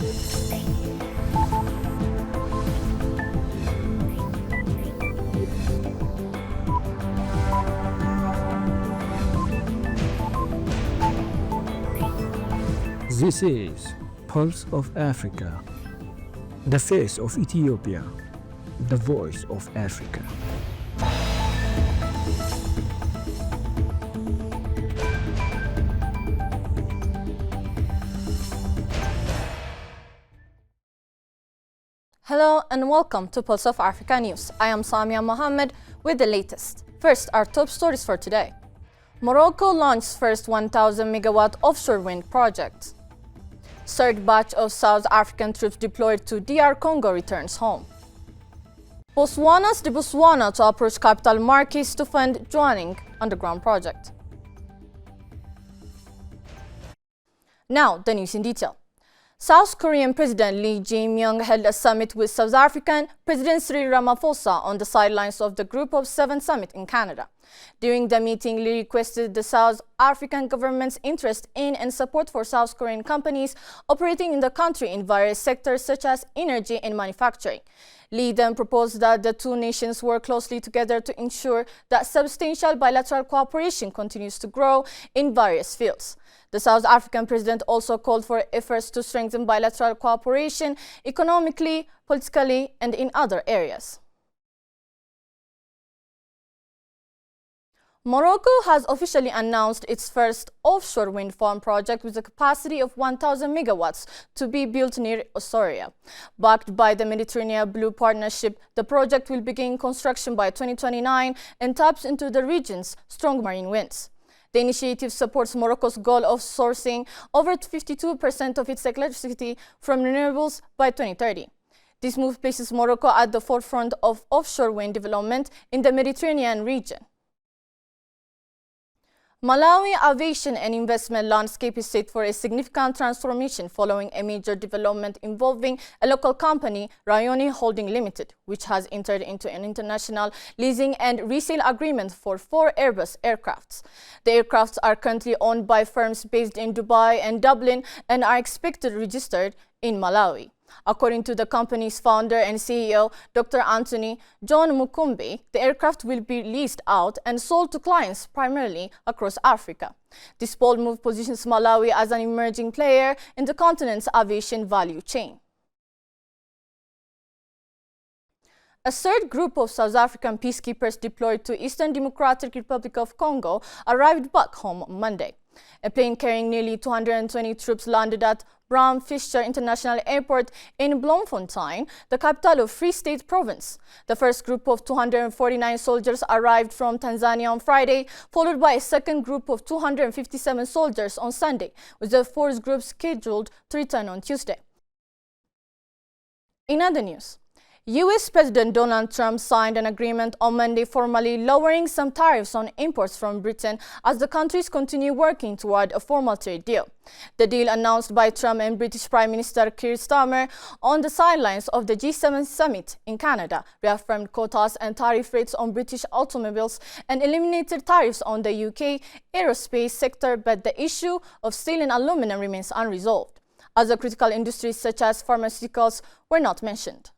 This is Pulse of Africa, the face of Ethiopia, the voice of Africa. Hello and welcome to Pulse of Africa News. I am Samia Mohammed with the latest. First, our top stories for today. Morocco launched first 1,000 megawatt offshore wind project. Third batch of South African troops deployed to DR Congo returns home. Botswana asked Botswana to approach capital markets to fund Joanning underground project. Now, the news in detail. South Korean President Lee Jae-myung held a summit with South African President Cyril Ramaphosa on the sidelines of the Group of Seven summit in Canada. During the meeting, Lee requested the South African government's interest in and support for South Korean companies operating in the country in various sectors such as energy and manufacturing. Lee then proposed that the two nations work closely together to ensure that substantial bilateral cooperation continues to grow in various fields. The South African president also called for efforts to strengthen bilateral cooperation economically, politically, and in other areas. Morocco has officially announced its first offshore wind farm project with a capacity of 1,000 megawatts to be built near Osoria. Backed by the Mediterranean Blue Partnership, the project will begin construction by 2029 and taps into the region's strong marine winds. The initiative supports Morocco's goal of sourcing over 52% of its electricity from renewables by 2030. This move places Morocco at the forefront of offshore wind development in the Mediterranean region. Malawi aviation and investment landscape is set for a significant transformation following a major development involving a local company, Rayoni Holding Limited, which has entered into an international leasing and resale agreement for 4 Airbus aircrafts. The aircrafts are currently owned by firms based in Dubai and Dublin and are expected registered in Malawi. According to the company's founder and CEO, Dr. Anthony John Mukumbi, the aircraft will be leased out and sold to clients primarily across Africa. This bold move positions Malawi as an emerging player in the continent's aviation value chain. A third group of South African peacekeepers deployed to Eastern Democratic Republic of Congo arrived back home on Monday. A plane carrying nearly 220 troops landed at Bram Fischer International Airport in Bloemfontein, the capital of Free State Province. The first group of 249 soldiers arrived from Tanzania on Friday, followed by a second group of 257 soldiers on Sunday, with the fourth group scheduled to return on Tuesday. In other news, U.S. President Donald Trump signed an agreement on Monday formally lowering some tariffs on imports from Britain as the countries continue working toward a formal trade deal. The deal, announced by Trump and British Prime Minister Keir Starmer on the sidelines of the G7 summit in Canada, reaffirmed quotas and tariff rates on British automobiles and eliminated tariffs on the UK aerospace sector, but the issue of steel and aluminum remains unresolved. Other critical industries such as pharmaceuticals were not mentioned.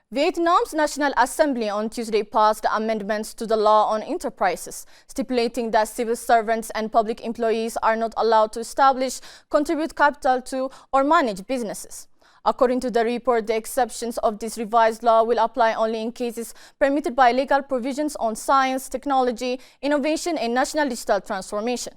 Vietnam's National Assembly on Tuesday passed amendments to the law on enterprises, stipulating that civil servants and public employees are not allowed to establish, contribute capital to, or manage businesses. According to the report, the exceptions of this revised law will apply only in cases permitted by legal provisions on science, technology, innovation, and national digital transformation.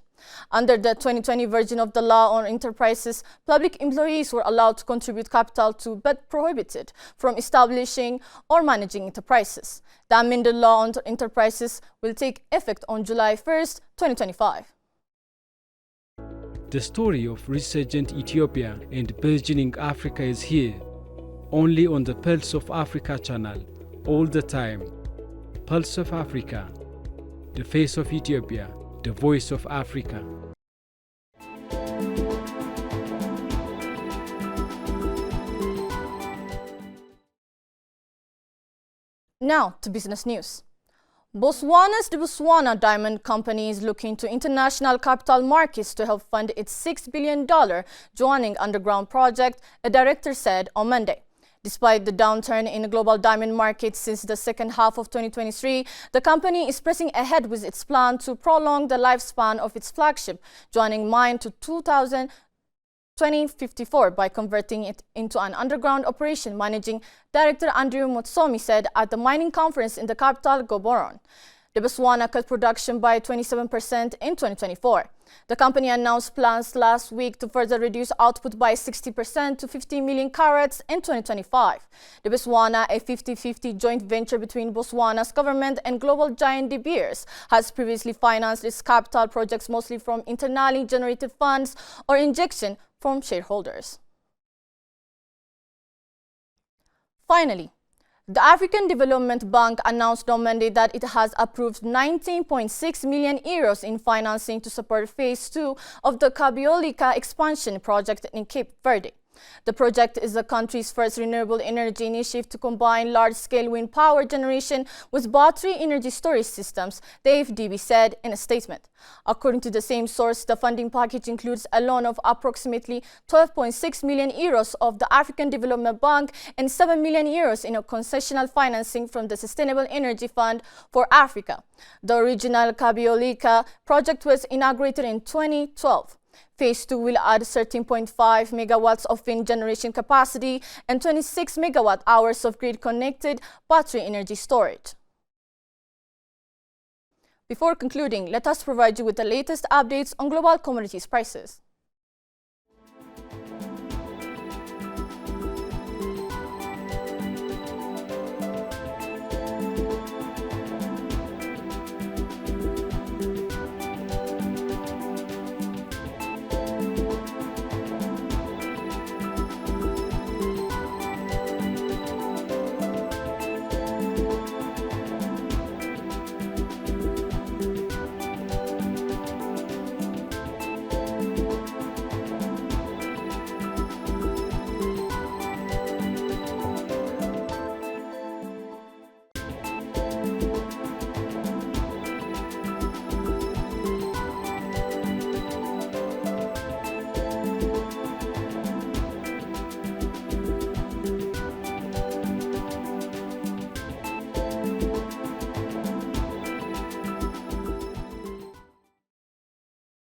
Under the 2020 version of the law on enterprises, public employees were allowed to contribute capital to but prohibited from establishing or managing enterprises. The amended law on enterprises will take effect on July 1st, 2025. The story of resurgent Ethiopia and burgeoning Africa is here, only on the Pulse of Africa channel, all the time. Pulse of Africa, the face of Ethiopia, the voice of Africa. Now to business news. The Botswana Diamond Company is looking to international capital markets to help fund its $6 billion Joanning underground project, a director said on Monday. Despite the downturn in the global diamond market since the second half of 2023, the company is pressing ahead with its plan to prolong the lifespan of its flagship Joanning mine to 2054 by converting it into an underground operation, Managing Director Andrew Motsomi said at the mining conference in the capital, Gaborone. The Botswana cut production by 27% in 2024. The company announced plans last week to further reduce output by 60% to 50 million carats in 2025. The Botswana, a 50-50 joint venture between Botswana's government and global giant De Beers, has previously financed its capital projects mostly from internally generated funds or injection from shareholders. Finally, the African Development Bank announced on Monday that it has approved 19.6 million euros in financing to support Phase 2 of the Kabyolika expansion project in Cape Verde. The project is the country's first renewable energy initiative to combine large-scale wind power generation with battery energy storage systems, the AFDB said in a statement. According to the same source, the funding package includes a loan of approximately 12.6 million euros of the African Development Bank and 7 million euros in a concessional financing from the Sustainable Energy Fund for Africa. The original Kabyolika project was inaugurated in 2012. Phase 2 will add 13.5 megawatts of wind generation capacity and 26 megawatt hours of grid-connected battery energy storage. Before concluding, let us provide you with the latest updates on global commodities prices.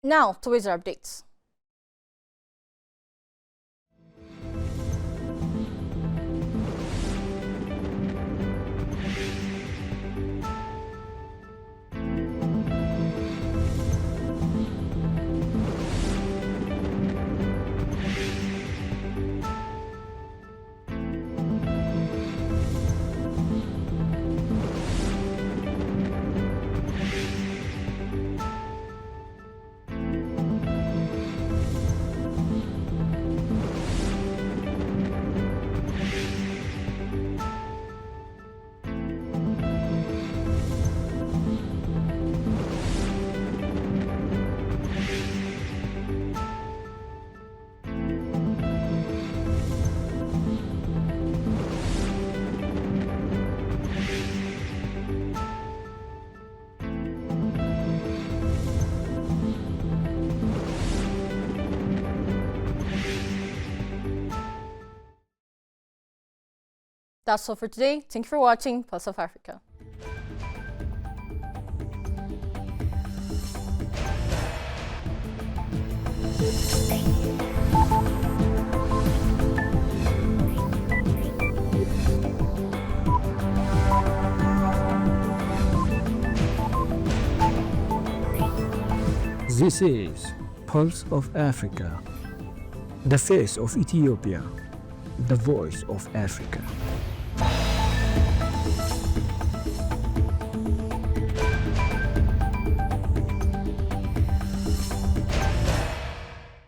Now to weather updates. That's all for today. Thank you for watching Pulse of Africa. This is Pulse of Africa, the face of Ethiopia, the voice of Africa.